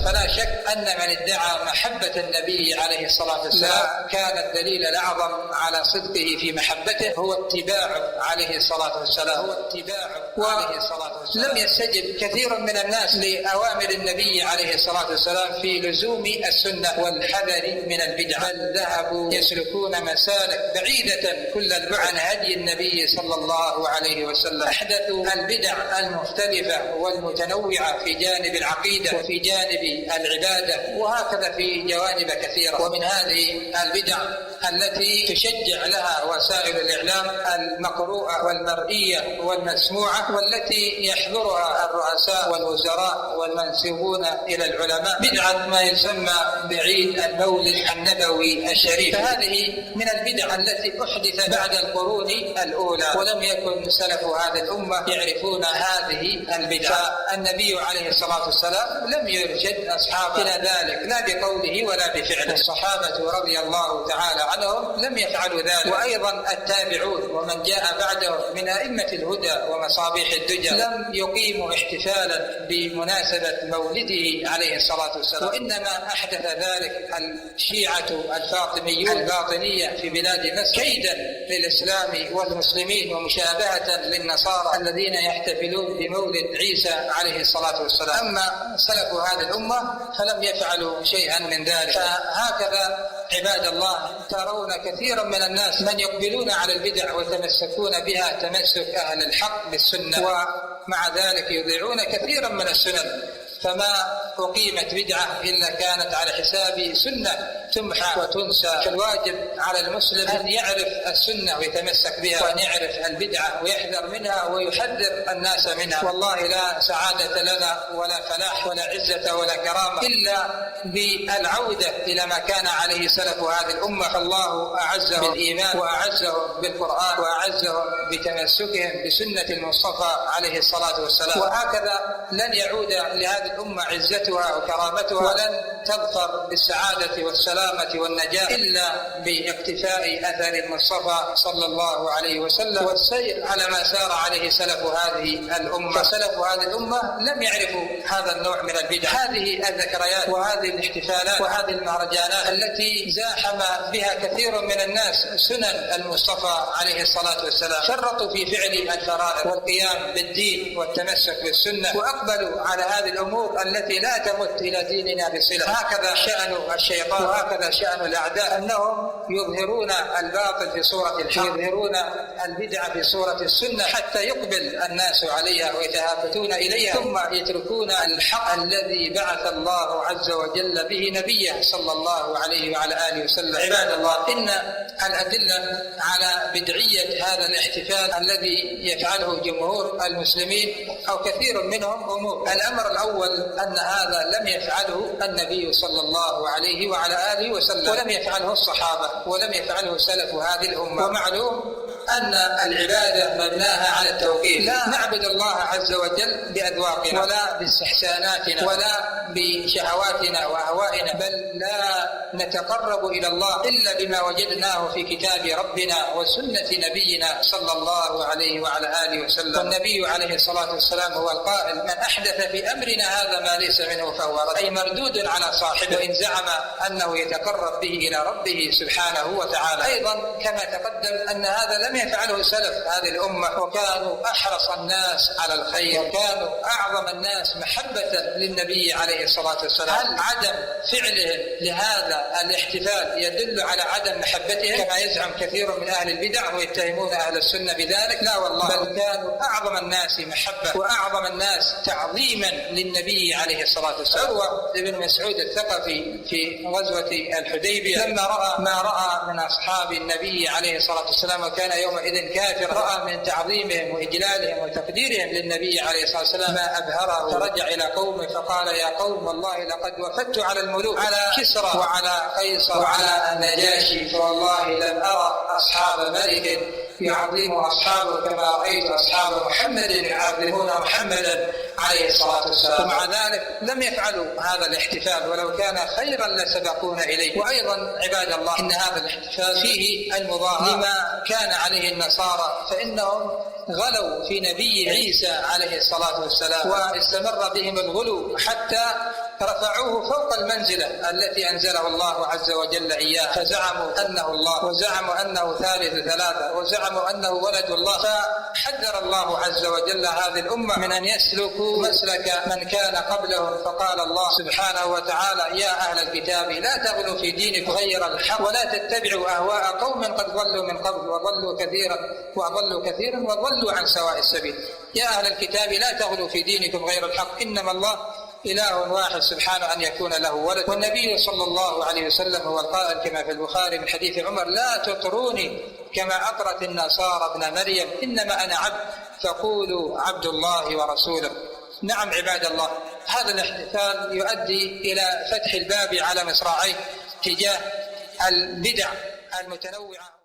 فلا شك أن من ادعى محبة النبي عليه الصلاة والسلام كان الدليل الأعظم على صدقه في محبته هو اتباعه عليه الصلاة والسلام. لم يستجب كثير من الناس لأوامر النبي عليه الصلاة والسلام في لزوم السنة والحذر من البدع، بل ذهبوا يسلكون مسالك بعيدة كل البعد عن هدي النبي صلى الله عليه وسلم. أحدثوا البدع المختلفة والمتنوعة في جانب العقيدة وفي جانب العبادة، وهكذا في جوانب كثيرة. ومن هذه البدع التي تشجع لها وسائل الإعلام المقروءة والمرئية والمسموعة، والتي يحضرها الرؤساء والوزراء والمنسوبون إلى العلماء، بدعة ما يسمى بعيد المولد النبوي الشريف. فهذه من البدع التي أحدث بعد القرون الأولى، ولم يكن سلف هذه الأمة يعرفون هذه البدع. النبي عليه الصلاة والسلام لم يرشد أصحابه إلى ذلك لا بقوله ولا بفعله. الصحابة رضي الله تعالى عنهم لم يفعلوا ذلك، وأيضا التابعون ومن جاء بعدهم من أئمة الهدى ومصابيح الدجى لم يقيموا احتفالا بمناسبة مولده عليه الصلاة والسلام، وإنما أحدث ذلك الشيعة الفاطميون الباطنية في بلاد مصر كيدا للإسلام والمسلمين ومشابهة للنصارى الذين يحتفلون بمولد عيسى عليه الصلاة والسلام. أما سلف هذه الأمة فلم يفعلوا شيئا من ذلك. فهكذا عباد الله ترون كثيرا من الناس من يقبلون على البدع ويتمسكون بها تمسك أهل الحق بالسنة، ومع ذلك يضيعون كثيرا من السنن. فما أقيمت بدعة إلا كانت على حساب سنة تمحى وتنسى. فالواجب على المسلم أن يعرف السنة ويتمسك بها، وأن يعرف البدعة ويحذر منها ويحذر الناس منها. والله لا سعادة لنا ولا فلاح ولا عزة ولا كرامة إلا بالعودة إلى ما كان عليه سلف هذه الأمة. فالله أعزهم بالإيمان وأعزهم بالقرآن وأعزهم بتمسكهم بسنة المصطفى عليه الصلاة والسلام. وهكذا لن يعود لهذه الأمة عزتها وكرامتها، ولن تظفر بالسعادة والسلامة والنجاة إلا باقتفاء أثر المصطفى صلى الله عليه وسلم والسير على ما سار عليه سلف هذه الأمة. فسلف هذه الأمة لم يعرفوا هذا النوع من البدع، هذه الذكريات وهذه الاحتفالات وهذه المهرجانات التي زاحم بها كثير من الناس سنن المصطفى عليه الصلاة والسلام. شرطوا في فعل الفرائض والقيام بالدين والتمسك بالسنة، وأقبلوا على هذه الأمور التي لا تمت إلى ديننا بصلة. هكذا شأن الشيطان وهكذا شأن الأعداء، أنهم يظهرون الباطل في صورة الحق، يظهرون البدعة في صورة السنة، حتى يقبل الناس عليها ويتهافتون إليها، ثم يتركون الحق الذي بعث الله عز وجل به نبيه صلى الله عليه وعلى آله وسلم. عباد الله، إن الأدلة على بدعية هذا الاحتفال الذي يفعله جمهور المسلمين أو كثير منهم أمور. الأمر الأول أن هذا لم يفعله النبي صلى الله عليه وعلى آله وسلم، ولم يفعله الصحابة، ولم يفعله سلف هذه الأمة. ومعلوم أن العبادة مبناها على التوحيد، لا نعبد الله عز وجل بأذواقنا ولا باستحساناتنا ولا بشهواتنا وأهوائنا، بل لا نتقرب إلى الله إلا بما وجدناه في كتاب ربنا وسنة نبينا صلى الله عليه وعلى آله وسلم. والنبي عليه الصلاة والسلام هو القائل: من أحدث في أمرنا هذا ما ليس منه فهو رد، أي مردود على صاحبه وإن زعم أنه يتقرب به إلى ربه سبحانه وتعالى. أيضا كما تقدم أن هذا لم يفعله سلف هذه الأمة، وكانوا أحرص الناس على الخير، وكانوا أعظم الناس محبة للنبي عليه الصلاة والسلام. هل عدم فعلهم لهذا الاحتفال يدل على عدم محبتهم كما يزعم كثير من أهل البدع ويتهمون أهل السنة بذلك؟ لا والله، بل كانوا أعظم الناس محبة وأعظم الناس تعظيما للنبي عليه الصلاة والسلام. عروة بن مسعود الثقفي في غزوة الحديبية لما رأى ما رأى من أصحاب النبي عليه الصلاة والسلام، وكان يومئذ كافرا، رأى من تعظيمهم وإجلالهم وتقديرهم للنبي عليه الصلاة والسلام ما أبهره، فرجع إلى قومه فقال: يا قوم، والله لقد وفدت على الملوك، على كسرى وعلى قيصر وعلى النجاشي، فوالله لم أرى أصحاب ملك يعظم أصحابه كما رأيت أصحاب محمد يعظمون محمدا عليه الصلاة والسلام. ومع ذلك لم يفعلوا هذا الاحتفال، ولو كان خيرا لسبقونا إليه. وأيضا عباد الله، إن هذا الاحتفال فيه المضاهاة لما كان عليه النصارى، فإنهم غلوا في نبي عيسى عليه الصلاة والسلام، واستمر بهم الغلو حتى رفعوه فوق المنزلة التي أنزله الله عز وجل إياه، فزعموا أنه الله، وزعموا أنه ثالث ثلاثة، وزعموا أنه ولد الله. فحذر الله عز وجل هذه الأمة من أن يسلكوا مسلك من كان قبلهم، فقال الله سبحانه وتعالى: يا أهل الكتاب لا تغلوا في دينكم غير الحق ولا تتبعوا أهواء قوم قد ضلوا من قبل وضلوا كثيرا وضلوا عن سواء السبيل. يا أهل الكتاب لا تغلوا في دينكم غير الحق، إنما الله إله واحد سبحانه أن يكون له ولد. والنبي صلى الله عليه وسلم هو القائل كما في البخاري من حديث عمر: لا تطروني كما أطرت النصارى ابن مريم، إنما أنا عبد فقولوا عبد الله ورسوله. نعم عباد الله، هذا الاحتفال يؤدي إلى فتح الباب على مصراعيه تجاه البدع المتنوعة.